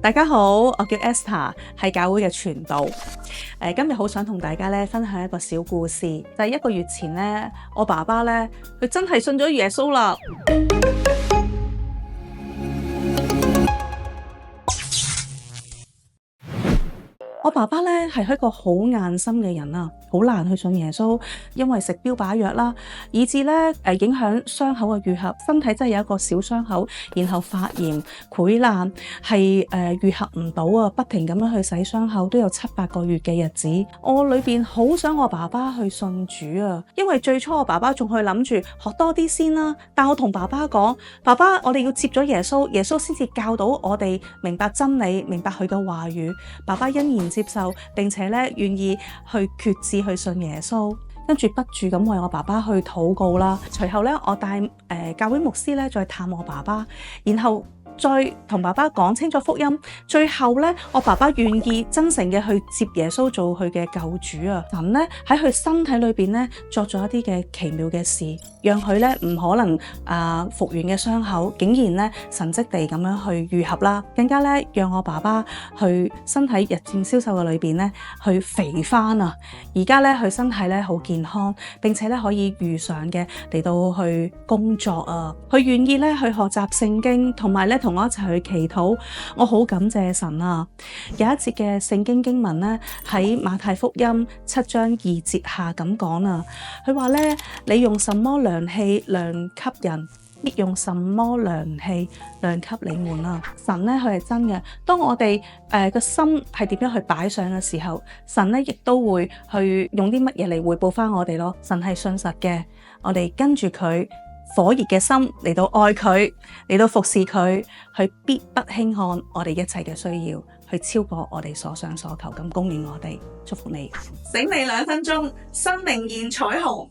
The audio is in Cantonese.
大家好，我叫 Esther， 係教會嘅傳道。今日好想同大家咧分享一個小故事，就係1個月前咧，我爸爸咧佢真係信咗耶穌啦。我爸爸咧係一個好硬心嘅人啊，好難去信耶穌，因為食標靶藥啦，以致咧影響傷口嘅愈合，身體真係有一個小傷口，然後發炎潰爛，係愈合唔到啊，不停咁樣去洗傷口，都有7、8個月嘅日子。我裏邊好想我爸爸去信主啊，因為最初我爸爸仲去諗住學多啲先啦，但我同爸爸講，爸爸，我哋要接咗耶穌，耶穌先至教到我哋明白真理，明白佢嘅話語。爸爸欣然接受，並且咧願意去決志去信耶穌，跟住不住咁為我爸爸去禱告啦。隨後咧，我帶教會牧師咧再探我爸爸，然後再同爸爸講清楚福音。最後咧，我爸爸願意真誠嘅去接耶穌做佢嘅救主啊！神咧喺佢身體裏邊咧作咗一啲嘅奇妙嘅事，讓佢咧唔可能復原嘅傷口，竟然咧神蹟地咁樣去愈合啦，更加咧讓我爸爸去身體日漸消瘦嘅裏邊咧去肥翻啊！而家咧佢身體咧好健康，並且咧可以如常嘅嚟到去工作啊！佢願意咧去學習聖經，同埋咧同我一齊去祈禱。我好感謝神啊！有一節嘅聖經經文咧喺馬太福音7章2節下咁講啊，佢話咧，你用什麼量器量給人，必用什麼量器量給你們啊！神咧佢係真嘅，當我哋個心係點樣去擺上嘅時候，神咧亦都會去用啲乜嘢嚟回報翻我哋咯。神係信實嘅，我哋跟住佢火熱嘅心嚟到愛佢，嚟到服侍佢，佢必不輕看我哋一切嘅需要，去超過我哋所想所求咁供應我哋。祝福你，醒你2分鐘，生命現彩虹。